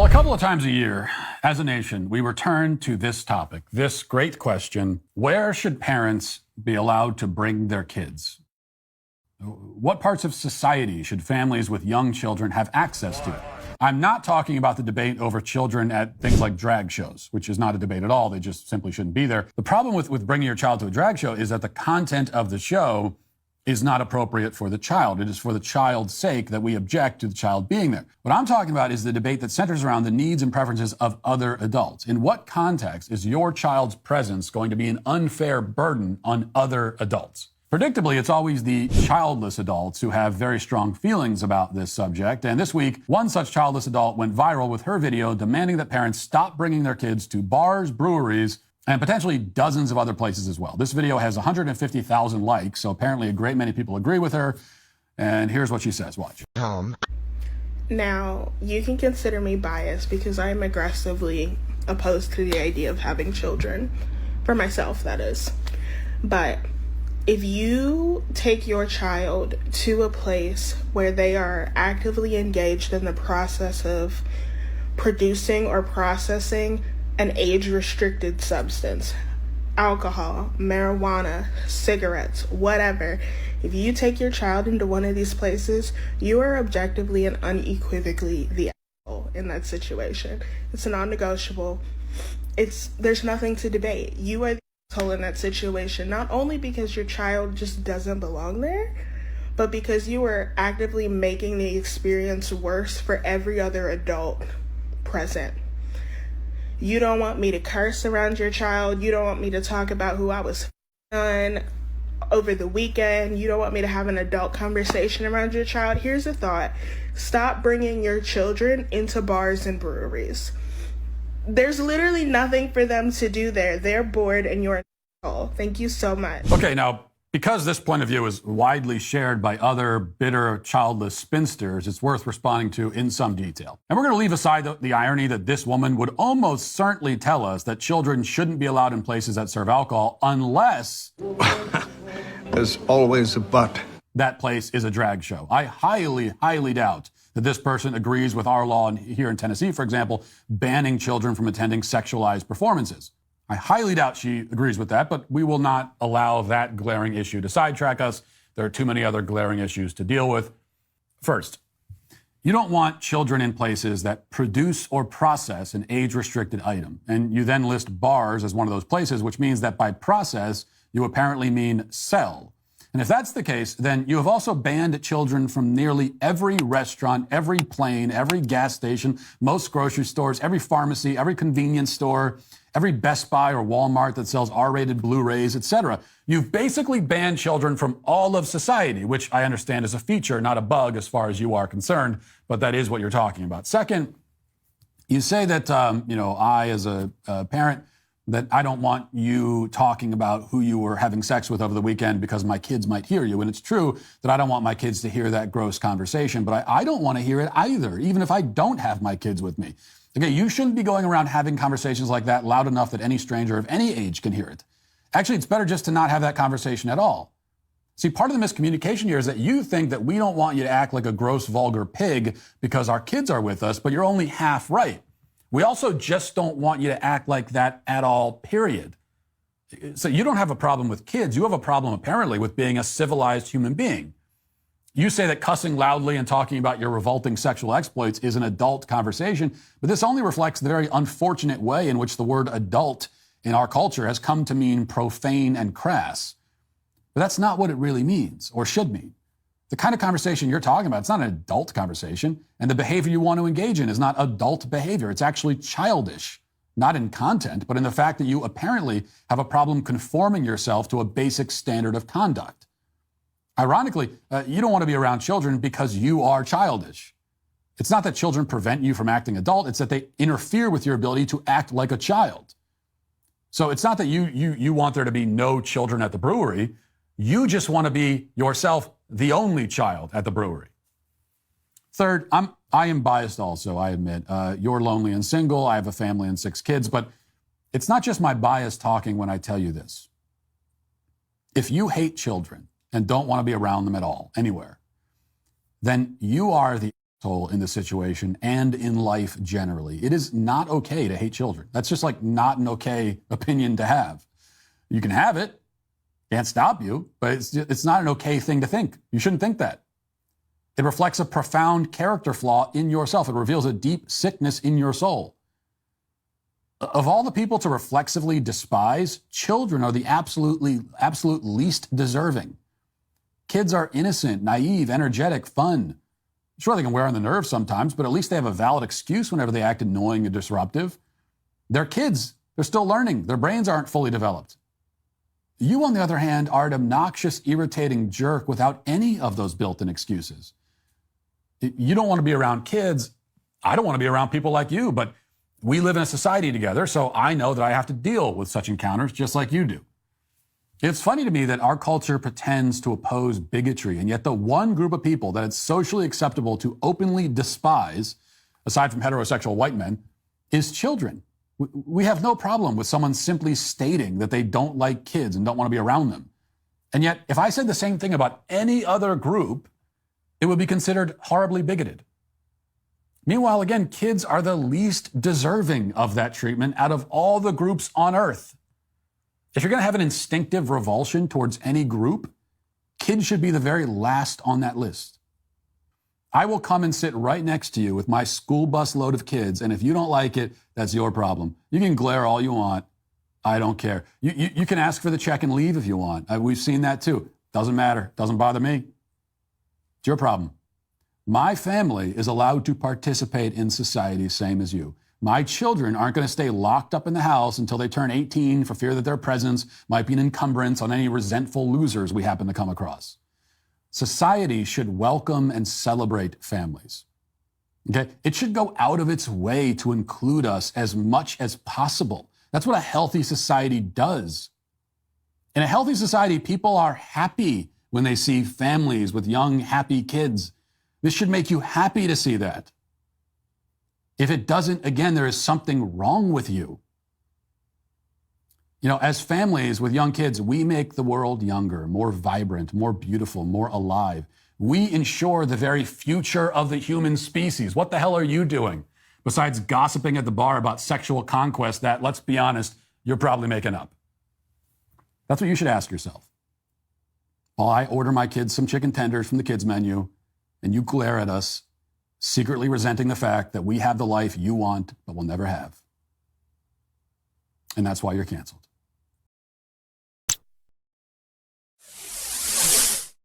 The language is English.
A couple of times a year, as a nation, we return to this topic, this great question: where should parents be allowed to bring their kids? What parts of society should families with young children have access to? I'm not talking about the debate over children at things like drag shows, which is not a debate at all. They just simply shouldn't be there. The problem with bringing your child to a drag show is that the content of the show is not appropriate for the child. It is for the child's sake that we object to the child being there. What I'm talking about is the debate that centers around the needs and preferences of other adults. In what context is your child's presence going to be an unfair burden on other adults? Predictably, it's always the childless adults who have very strong feelings about this subject. And this week, one such childless adult went viral with her video demanding that parents stop bringing their kids to bars, breweries, and potentially dozens of other places as well. This video has 150,000 likes, so apparently a great many people agree with her. And here's what she says. Watch. Now, you can consider me biased because I am aggressively opposed to the idea of having children. For myself, that is. But if you take your child to a place where they are actively engaged in the process of producing or processing an age-restricted substance, alcohol, marijuana, cigarettes, whatever, if you take your child into one of these places, you are objectively and unequivocally the asshole in that situation. It's a non-negotiable. There's nothing to debate. You are the asshole in that situation, not only because your child just doesn't belong there, but because you are actively making the experience worse for every other adult present. You don't want me to curse around your child. You don't want me to talk about who I was on over the weekend. You don't want me to have an adult conversation around your child. Here's a thought. Stop bringing your children into bars and breweries. There's literally nothing for them to do there. They're bored and you're an asshole. Thank you so much. Okay, now, because this point of view is widely shared by other bitter, childless spinsters, it's worth responding to in some detail. And we're going to leave aside the irony that this woman would almost certainly tell us that children shouldn't be allowed in places that serve alcohol unless there's always a but. That place is a drag show. I highly, highly doubt that this person agrees with our law here in Tennessee, for example, banning children from attending sexualized performances. I highly doubt she agrees with that, but we will not allow that glaring issue to sidetrack us. There are too many other glaring issues to deal with. First, you don't want children in places that produce or process an age-restricted item. And you then list bars as one of those places, which means that by process, you apparently mean sell. And if that's the case, then you have also banned children from nearly every restaurant, every plane, every gas station, most grocery stores, every pharmacy, every convenience store, every Best Buy or Walmart that sells R-rated Blu-rays, etc. You've basically banned children from all of society, which I understand is a feature, not a bug as far as you are concerned, but that is what you're talking about. Second, you say that, I as a parent, that I don't want you talking about who you were having sex with over the weekend because my kids might hear you. And it's true that I don't want my kids to hear that gross conversation, but I don't want to hear it either, even if I don't have my kids with me. Okay, you shouldn't be going around having conversations like that loud enough that any stranger of any age can hear it. Actually, it's better just to not have that conversation at all. See, part of the miscommunication here is that you think that we don't want you to act like a gross, vulgar pig because our kids are with us, but you're only half right. We also just don't want you to act like that at all, period. So you don't have a problem with kids. You have a problem, apparently, with being a civilized human being. You say that cussing loudly and talking about your revolting sexual exploits is an adult conversation, but this only reflects the very unfortunate way in which the word adult in our culture has come to mean profane and crass. But that's not what it really means, or should mean. The kind of conversation you're talking about, it's not an adult conversation, and the behavior you want to engage in is not adult behavior. It's actually childish, not in content, but in the fact that you apparently have a problem conforming yourself to a basic standard of conduct. Ironically, you don't want to be around children because you are childish. It's not that children prevent you from acting adult, it's that they interfere with your ability to act like a child. So it's not that you want there to be no children at the brewery. You just want to be yourself the only child at the brewery. Third, I am biased also, I admit. You're lonely and single. I have a family and 6 kids, but it's not just my bias talking when I tell you this. If you hate children and don't want to be around them at all, anywhere, then you are the in this situation and in life generally. It is not okay to hate children. That's just like not an okay opinion to have. You can have it, can't stop you, but it's not an okay thing to think. You shouldn't think that. It reflects a profound character flaw in yourself. It reveals a deep sickness in your soul. Of all the people to reflexively despise, children are the absolute least deserving. Kids are innocent, naive, energetic, fun. Sure, they can wear on the nerves sometimes, but at least they have a valid excuse whenever they act annoying and disruptive. They're kids. They're still learning. Their brains aren't fully developed. You, on the other hand, are an obnoxious, irritating jerk without any of those built-in excuses. You don't want to be around kids. I don't want to be around people like you, but we live in a society together, so I know that I have to deal with such encounters just like you do. It's funny to me that our culture pretends to oppose bigotry, and yet the one group of people that it's socially acceptable to openly despise, aside from heterosexual white men, is children. We have no problem with someone simply stating that they don't like kids and don't want to be around them. And yet, if I said the same thing about any other group, it would be considered horribly bigoted. Meanwhile, again, kids are the least deserving of that treatment out of all the groups on earth. If you're going to have an instinctive revulsion towards any group, kids should be the very last on that list. I will come and sit right next to you with my school bus load of kids, and if you don't like it, that's your problem. You can glare all you want. I don't care. You can ask for the check and leave if you want. We've seen that too. Doesn't matter. Doesn't bother me. It's your problem. My family is allowed to participate in society, same as you. My children aren't going to stay locked up in the house until they turn 18 for fear that their presence might be an encumbrance on any resentful losers we happen to come across. Society should welcome and celebrate families. Okay? It should go out of its way to include us as much as possible. That's what a healthy society does. In a healthy society, people are happy when they see families with young, happy kids. This should make you happy to see that. If it doesn't, again, there is something wrong with you. You know, as families with young kids, we make the world younger, more vibrant, more beautiful, more alive. We ensure the very future of the human species. What the hell are you doing besides gossiping at the bar about sexual conquest that, let's be honest, you're probably making up? That's what you should ask yourself. While I order my kids some chicken tenders from the kids menu, and you glare at us, secretly resenting the fact that we have the life you want but will never have. And that's why you're canceled.